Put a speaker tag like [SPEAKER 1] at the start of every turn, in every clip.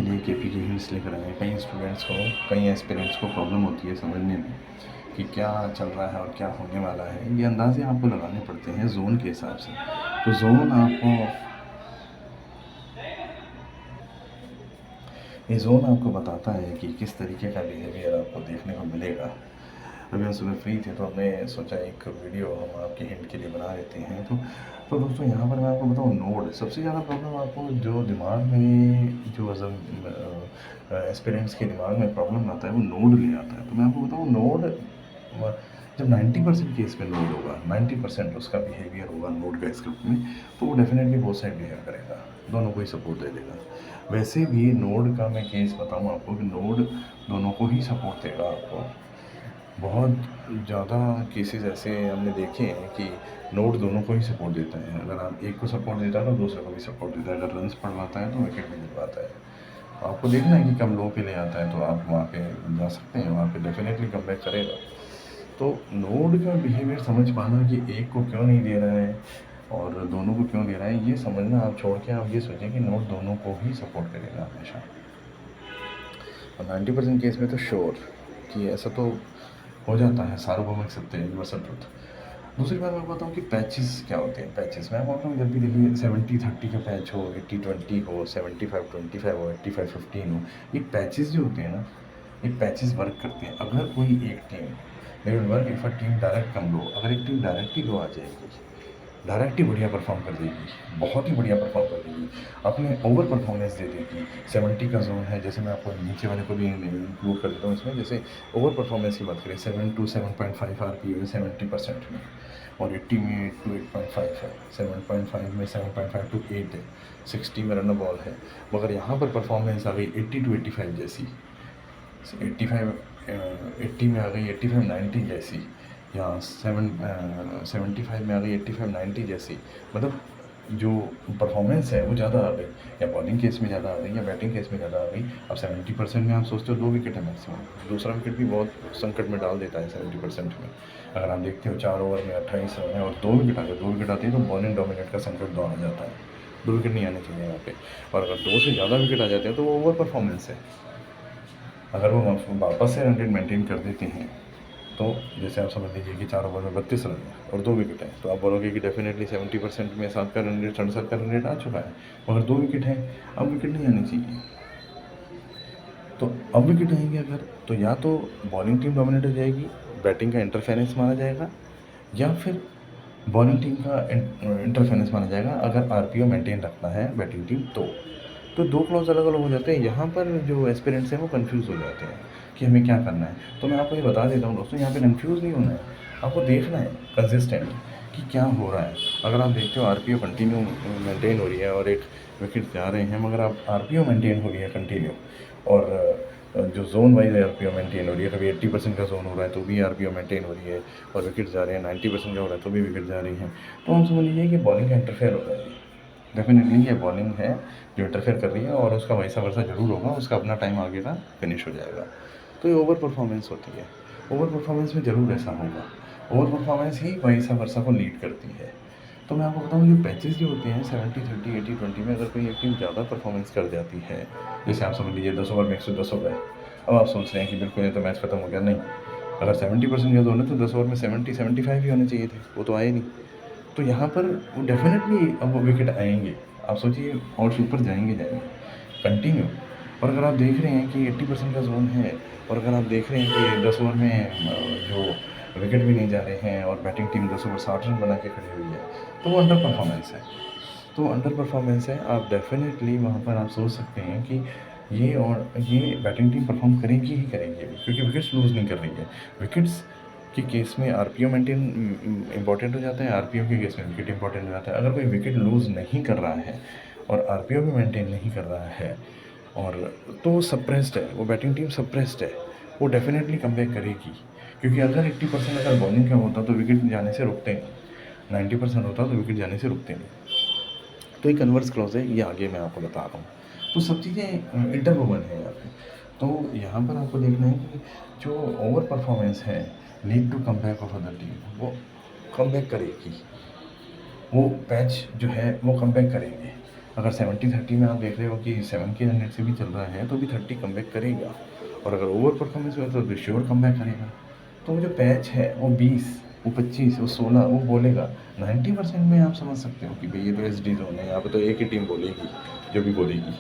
[SPEAKER 1] आपके लिए केपी की हिंट्स लेकर आए हैं। कई स्टूडेंट्स को, कई एस्पिरेंट्स को प्रॉब्लम होती है समझने में कि क्या चल रहा है और क्या होने वाला है। ये अंदाज़े आपको लगाने पड़ते हैं ज़ोन के हिसाब से। तो ज़ोन आपको ये ज़ोन आपको बताता है कि किस तरीके का बिहेवियर आपको देखने को मिलेगा। अभी हम सुबह फ्री थे तो हमने सोचा एक वीडियो हम आपके हिंट के लिए बना लेते हैं। तो दोस्तों यहाँ पर मैं आपको बताऊँ, नोड सबसे ज़्यादा प्रॉब्लम आपको जो दिमाग में जो एस्पिरेंट्स के दिमाग में प्रॉब्लम आता है वो नोड ले आता है। तो मैं आपको बताऊँ, नोड जब 90% केस में नोड होगा, 90% उसका बिहेवियर होगा नोड का स्क्रिप्ट में, तो वो डेफिनेटली बोथ साइड बिहेव करेगा, दोनों को ही सपोर्ट दे देगा। वैसे भी नोड का मैं केस बताऊँ आपको कि नोड दोनों को ही सपोर्ट देगा आपको। बहुत ज़्यादा केसेस ऐसे हमने देखे हैं कि नोड दोनों को ही सपोर्ट देता है। अगर आप एक को सपोर्ट देता है तो दूसरे को भी सपोर्ट देता है। अगर रन्स पड़वाता है तो विकेट भी दिलवाता है। आपको देखना है कि कम लो पे ले आता है तो आप वहाँ पे जा सकते हैं, वहाँ पे डेफिनेटली कमबैक करेगा। तो नोड का बिहेवियर समझ पाना कि एक को क्यों नहीं दे रहा है और दोनों को क्यों दे रहा है, ये समझना आप छोड़ के आप ये सोचें कि नोड दोनों को ही सपोर्ट करेगा हमेशा। और 90% केस में तो श्योर कि ऐसा तो हो जाता है, सार्वभौमिक सत्य, यूनिवर्सल ट्रुथ। दूसरी बात मैं बताऊँ कि पैचेस क्या होते हैं। पैचेस मैं बोलता हूँ, जब भी देखिए 70-30 का पैच हो, 80-20 हो, 75-25 हो, 85-15 हो, ये पैचेस जो होते हैं ना, ये पैचेस वर्क करते हैं। अगर कोई एक team, they will work if a team direct come low, अगर एक टीम डायरेक्ट ही लो आ जाएगी, डायरेक्ट ही बढ़िया परफॉर्म कर देगी, बहुत ही बढ़िया परफॉर्म कर देगी, अपने ओवर परफॉर्मेंस दे देगी। 70 का जोन है, जैसे मैं आपको नीचे वाले को भी इंक्लूड कर देता हूँ इसमें। जैसे ओवर परफॉर्मेंस की बात करें, 7 to 7.5 आरपीओ है 70% में, और 80 में 8 to 8.5 है, 7.5 में 7.5 to 8 है, 60 में रन बॉल है। मगर यहाँ पर परफॉर्मेंस आ गई 80 to 85 जैसी, 80 में आ गई 85-90 जैसी, या 75 में आ गई 85-90 जैसी। मतलब जो परफॉर्मेंस है वो ज़्यादा आ गई, या बॉलिंग केस में ज़्यादा आ गई या बैटिंग केस में ज़्यादा आ गई। अब 70% में आप सोचते हो 2 विकेट है मैक्सिमम, दूसरा विकेट भी बहुत संकट में डाल देता है 70% में। अगर आप देखते हो 4 ओवर में 28 रन है और 2 विकेट आ गए, 2 विकेट आते हैं तो बॉलिंग डोमिनेट का संकट दौड़ आ जाता है। 2 विकेट नहीं आने चाहिए यहाँ पे, और अगर 2 से ज़्यादा विकेट आ जाते हैं तो वो ओवर परफॉर्मेंस है। अगर वो वापस से रन रेट मेंटेन कर देते हैं, तो जैसे आप समझ लीजिए कि 4 ओवर में 32 रन है और 2 विकेट हैं, तो आप बोलोगे कि डेफिनेटली 70% में 7 का रन रेट, 67 का रन रेट आ चुका है, मगर 2 विकेट हैं, अब विकेट नहीं आनी चाहिए। तो अब विकेट आएंगे अगर, तो या तो बॉलिंग टीम डोमिनेट हो जाएगी, बैटिंग का इंटरफेरेंस माना जाएगा, या फिर बॉलिंग टीम का इंटरफेरेंस माना जाएगा अगर आरपीओ मेंटेन रखना है बैटिंग टीम। तो 2 क्लॉज अलग अलग हो जाते हैं। यहाँ पर जो एस्पिरेंट्स हैं वो कंफ्यूज हो जाते हैं कि हमें क्या करना है। तो मैं आपको ये बता देता हूँ दोस्तों, यहाँ पे कंफ्यूज नहीं होना है, आपको देखना है कंसिस्टेंट कि क्या हो रहा है। अगर आप देखते हो आरपीओ कंटिन्यू मेंटेन हो रही है और एक विकेट जा रहे हैं, मगर आप आरपीओ मेंटेन हो रही है कंटिन्यू, और जो जोन वाइज आरपीओ मेंटेन हो रही है, कभी 80% का जोन हो रहा है तो भी आरपीओ मेंटेन हो रही है, और विकेट जा रहे हैं 90% का हो रहा है तो भी विकेट जा रही हैं, तो हम समझ लीजिए कि बॉलिंग का इंटरफेयर हो रहा है। डेफिनेटली ये बॉलिंग है जो इंटरफेयर कर रही है, और उसका वैसा वर्षा ज़रूर होगा, उसका अपना टाइम आगे का फिनिश हो जाएगा। तो ये ओवर परफॉर्मेंस होती है। ओवर परफॉर्मेंस में ज़रूर ऐसा होगा, ओवर परफॉर्मेंस ही वैसा वर्षा को लीड करती है। तो मैं आपको बताऊँ, ये पैचेस जो होते हैं 70-30, 80-20 में, अगर कोई एक टीम ज़्यादा परफॉर्मेंस कर जाती है, जैसे आप समझ लीजिए 10 ओवर में 110 हो गए, अब आप सोच रहे हैं कि बिल्कुल ये तो मैच खत्म हो गया। नहीं, अगर 70% का जोन है तो 10 ओवर में 70-75 ही होने चाहिए थे, वो तो आए नहीं। तो यहाँ पर वो डेफिनेटली अब वो विकेट आएंगे। आप सोचिए और ऊपर जाएंगे जाएंगे कंटिन्यू। और अगर आप देख रहे हैं कि 80% का जोन है, और अगर आप देख रहे हैं कि 10 ओवर में जो विकेट भी नहीं जा रहे हैं, और बैटिंग टीम 10 ओवर 60 रन बना के खड़ी हुई है, तो वो अंडर परफॉर्मेंस है। तो अंडर परफॉर्मेंस है, आप डेफिनेटली वहाँ पर आप सोच सकते हैं कि ये बैटिंग टीम परफॉर्म करेगी ही करेगी अभी, क्योंकि विकेट्स लूज़ नहीं कर रही है। विकेट्स के केस में आरपीओ मेंटेन इंपॉर्टेंट हो जाता है, आरपीओ के केस में विकेट इंपॉर्टेंट हो जाता है। अगर कोई विकेट लूज़ नहीं कर रहा है और आरपीओ भी मेंटेन नहीं कर रहा है, और तो वो सप्रेस्ड है, वो बैटिंग टीम सप्रेस्ड है, वो डेफिनेटली कमबैक करेगी। क्योंकि अगर 80% अगर बॉलिंग का होता तो विकेट जाने से रुकते नहीं, 90% होता तो विकेट जाने से रुकते नहीं। तो एक कन्वर्स क्लॉज है, ये आगे मैं आपको बता रहा हूँ। तो सब चीज़ें इंटरवोवन है यहाँ पे। तो यहाँ पर आपको देखना है कि जो ओवर परफॉर्मेंस है lead to comeback of other team, वो कमबैक करेगी, वो पैच जो है वो कमबैक करेंगे। अगर 70-30 में आप देख रहे हो कि 7 के रन रेट से भी चल रहा है तो भी 30 कमबैक करेगा, और अगर ओवर परफॉर्मेंस हुआ तो श्योर कमबैक करेगा। तो वो जो पैच है वो 20, वो 25, वो 16 वो बोलेगा। 90% में आप समझ सकते हो कि भाई ये तो एसडी जोन है, यहाँ पे तो एक ही टीम बोलेगी जो भी बोलेगी।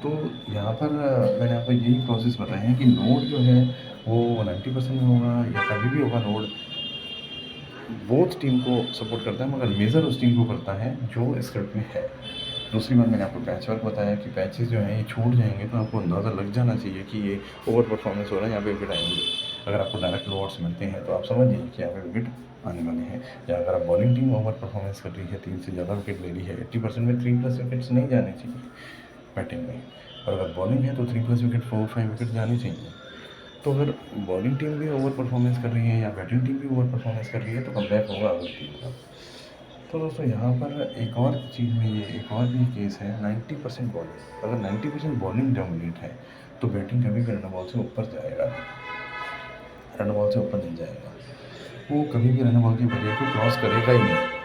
[SPEAKER 1] तो यहाँ पर मैंने आपको यही प्रोसेस बताए हैं कि नोड जो है वो 90% में होगा या कभी भी होगा नोड, बोथ टीम को सपोर्ट करता है, मगर मेजर उस टीम को करता है जो स्क्रिप्ट में है। दूसरी बात मैंने आपको पैच वर्क बताया कि पैचेस जो हैं ये छूट जाएंगे तो आपको अंदाज़ा लग जाना चाहिए कि ये ओवर परफॉर्मेंस हो रहा है, यहाँ पे विकेट आएंगे। अगर आपको डायरेक्ट लोअर्स मिलते हैं तो आप समझ जाइए कि यहाँ पे विकेट आने वाले हैं। या अगर आप बॉलिंग टीम ओवर परफॉर्मेंस कर रही है, 3 से ज़्यादा विकेट ले रही है, 80% में 3+ विकेट्स नहीं जाने चाहिए बैटिंग में, और अगर बॉलिंग है तो 3+ विकेट, 4-5 विकेट जाने चाहिए। तो अगर बॉलिंग टीम भी ओवर परफॉर्मेंस कर रही है या बैटिंग टीम भी ओवर परफॉर्मेंस कर रही है तो कमबैक होगा अगली टीम का। तो दोस्तों यहाँ पर एक और चीज़ में ये एक और भी केस है, 90% बॉलिंग। अगर 90% बॉलिंग डोमिनेट है तो बैटिंग कभी भी रन बॉल से ऊपर जाएगा, रन बॉल से ऊपर नहीं जाएगा। वो कभी भी रन बॉल के बैरियर को क्रॉस करेगा ही नहीं,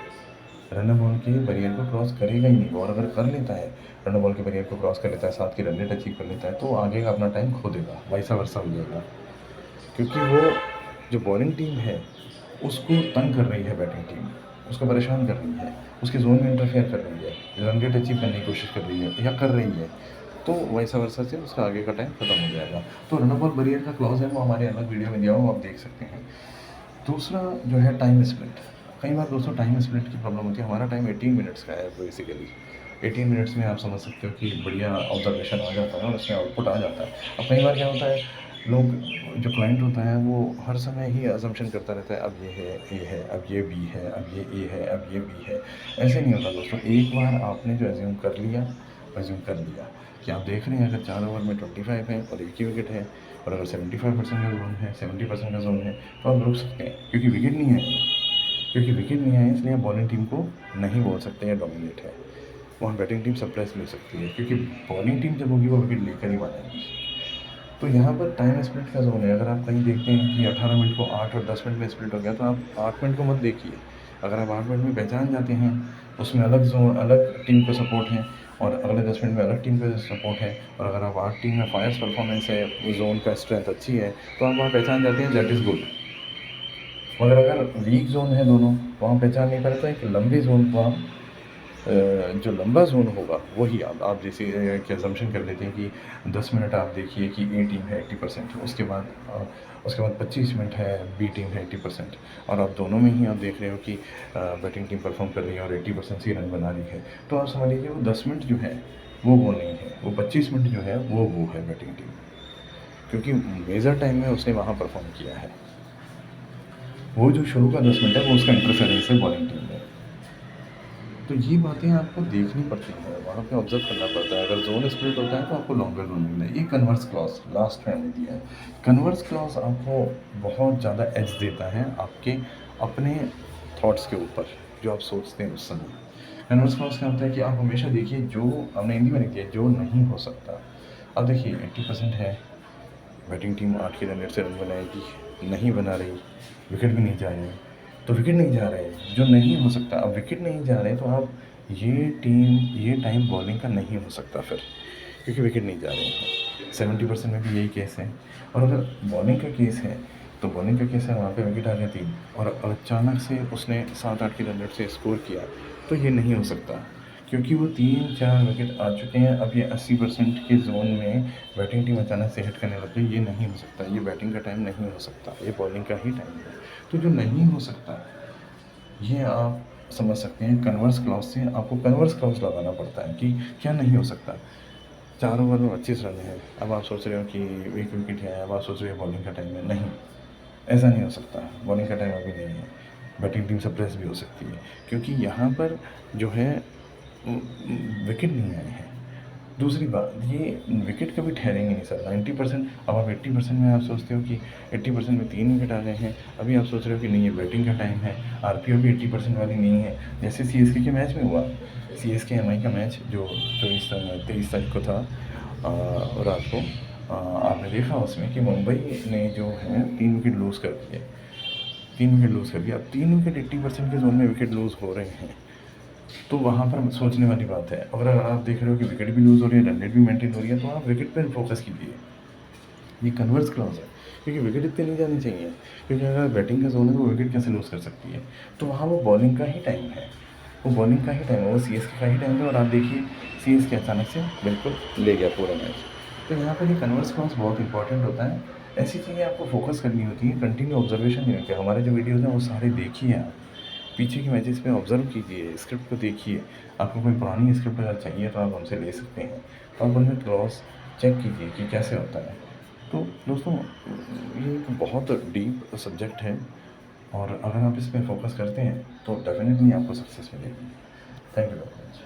[SPEAKER 1] रन बॉल के बैरियर को क्रॉस करेगा ही नहीं। और अगर कर लेता है, रन बॉल के बैरियर को क्रॉस कर लेता है, 7 की रन रेट अचीव कर लेता है, तो आगे का अपना टाइम खो देगा, वैसा वर्षा हो जाएगा। क्योंकि वो जो बॉलिंग टीम है उसको तंग कर रही है बैटिंग टीम, उसको परेशान कर रही है, उसके जोन में इंटरफेयर कर रही है, रन रेट अचीव करने की कोशिश कर रही है या कर रही है, तो वैसा वर्षा से उसका आगे का टाइम खत्म हो जाएगा। तो रन बॉल बैरियर का क्लॉज है वो हमारे अलग वीडियो में दिया हुआ, आप देख सकते हैं। दूसरा जो है टाइम स्प्लिट। कई बार दोस्तों टाइम स्प्लिट की प्रॉब्लम होती है। हमारा टाइम 18 मिनट्स का है बेसिकली। 18 मिनट्स में आप समझ सकते हो कि बढ़िया ऑब्जर्वेशन आ जाता है और उसमें आउटपुट आ जाता है। अब कई बार क्या होता है, लोग जो क्लाइंट होता है वो हर समय ही असम्पशन करता रहता है, अब ये है, अब ये बी है, अब ये ए है, अब ये बी है। ऐसे नहीं होता दोस्तों। एक बार आपने जो एज्यूम कर लिया, एज्यूम कर लिया कि आप देख रहे हैं अगर 4 ओवर में 25 है और एक ही विकेट है, और अगर 75% का जोन है, 70% का जोन है, तो आप रुक सकते हैं क्योंकि विकेट नहीं है। क्योंकि विकेट नहीं आए इसलिए आप बॉलिंग टीम को नहीं बोल सकते या डोमिनेट है। वहाँ बैटिंग टीम सरप्राइज ले सकती है क्योंकि बॉलिंग टीम जब होगी वो विकेट लेकर ही मानेगी। तो यहाँ पर टाइम स्प्लिट का जोन है। अगर आप कहीं देखते हैं कि 18 मिनट को 8 और 10 मिनट में स्प्लिट हो गया, तो आप 8 मिनट को मत देखिए। अगर आप 8 मिनट में पहचान जाते हैं, उसमें अलग जोन, अलग टीम को सपोर्ट है, और अगले 10 मिनट में अलग टीम का सपोर्ट है, और अगर आप 8 टीम में फायर्स परफॉर्मेंस है, जोन का स्ट्रेंथ अच्छी है, तो आप वहाँ पहचान जाते हैं, दैट इज़ गुड। मगर अगर वीक जोन है दोनों, वहाँ पहचान नहीं पाते, एक लंबी जोन को आप जो लंबा जोन होगा वही आप जैसे कि अजम्पशन कर लेते हैं कि 10 मिनट आप देखिए कि ए टीम है 80%, उसके बाद 25 मिनट है बी टीम है 80%, और आप दोनों में ही आप देख रहे हो कि बैटिंग टीम परफॉर्म कर रही है और 80% से रन बना रही है, तो आप समझ लीजिए वो 10 मिनट जो है वो नहीं है, वो 25 मिनट जो है वो है बैटिंग टीम, क्योंकि मेजर टाइम में उसने वहाँ परफॉर्म किया है। वो जो शुरू का 10 मिनट है वो उसका इंटरफेरेंस है बॉलिंग टीम में। तो ये बातें आपको देखनी पड़ती हैं, वहाँ पे ऑब्जर्व करना पड़ता है। अगर जोन स्प्लिट होता है तो आपको लॉन्गर जोन मिलना है। ये कन्वर्स क्लॉज लास्ट में हमने दिया है। कन्वर्स क्लॉज आपको बहुत ज़्यादा एज देता है आपके अपने थॉट्स के ऊपर, जो आप सोचते हैं उस समय। कन्वर्स क्लॉज क्या होता है कि आप हमेशा देखिए, जो हमने हिंदी में लिख दिया, जो नहीं हो सकता। अब देखिए 80% है, बैटिंग टीम 8 के रन रेट से रन बनाएगी, नहीं बना रही, विकेट भी नहीं जा रहे, तो विकेट नहीं जा रहे, जो नहीं हो सकता। अब विकेट नहीं जा रहे तो आप ये टाइम बॉलिंग का नहीं हो सकता फिर, क्योंकि विकेट नहीं जा रहे हैं। 70% में भी यही केस है। और अगर बॉलिंग का केस है तो बॉलिंग का केस है, वहाँ पे विकेट आ गया 3 और अचानक से उसने 7-8 के रन रेट से स्कोर किया, तो ये नहीं हो सकता, क्योंकि वो 3-4 विकेट आ चुके हैं। अब ये 80% के जोन में बैटिंग टीम अचानक से हिट करने लग गई, ये नहीं हो सकता, ये बैटिंग का टाइम नहीं हो सकता, ये बॉलिंग का ही टाइम है। तो जो नहीं हो सकता, ये आप समझ सकते हैं कन्वर्स क्लॉज से। आपको कन्वर्स क्लॉज लगाना पड़ता है कि क्या नहीं हो सकता। 4 ओवर में 25 रन है, अब आप सोच रहे हो कि एक विकेट है, अब आप सोच रहे हो बॉलिंग का टाइम है। नहीं, ऐसा नहीं हो सकता, बॉलिंग का टाइम अभी नहीं है। बैटिंग टीम सरप्राइज भी हो सकती है, क्योंकि यहाँ पर जो है विकेट नहीं आए हैं। दूसरी बात, ये विकेट कभी ठहरेंगे नहीं सर। 90%, अब आप 80% में आप सोचते हो कि 80% में 3 विकेट आ गए हैं, अभी आप सोच रहे हो कि नहीं ये बैटिंग का टाइम है, आरपीओ भी 80% वाली नहीं है। जैसे सीएसके के मैच में हुआ, सीएसके एमआई का मैच जो 23 तारीख को था रात को, आपने देखा उसमें कि मुंबई ने जो है 3 विकेट लूज़ कर दिए, 3 विकेट लूज़ कर दिया। अब 3 विकेट 80% के जोन में विकेट लूज़ हो रहे हैं, तो वहाँ पर सोचने वाली बात है। अगर आप देख रहे हो कि विकेट भी लूज़ हो रही है, रन रेट भी मेंटेन हो रही है, तो आप विकेट पे फोकस कीजिए। ये कन्वर्स क्लॉज़ है, क्योंकि विकेट इतनी नहीं जानी चाहिए, क्योंकि अगर बैटिंग का ज़ोन है तो वो विकेट कैसे लूज़ कर सकती है। तो वहाँ वो बॉलिंग का ही टाइम है, वो बॉलिंग का ही टाइम है, वो सीएसके का ही टाइम है और आप देखिए सीएसके अचानक से बिल्कुल ले गया पूरा मैच। तो यहाँ पर ये कन्वर्स क्लॉज़ बहुत इंपॉर्टेंट होता है। ऐसी चीज़ें आपको फोकस करनी होती है, कंटिन्यू ऑब्जर्वेशन नहीं रखिए। हमारे जो वीडियोज़ हैं वो सारे देखिए आप, पीछे की मैचेस पे ऑब्ज़र्व कीजिए, स्क्रिप्ट को देखिए। आपको कोई पुरानी स्क्रिप्ट अगर चाहिए तो आप हमसे ले सकते हैं। तो आप उनमें क्रॉस चेक कीजिए कि कैसे होता है। तो दोस्तों ये एक बहुत डीप सब्जेक्ट है और अगर आप इस पे फ़ोकस करते हैं तो डेफ़िनेटली आपको सक्सेस मिलेगी। Thank you very much.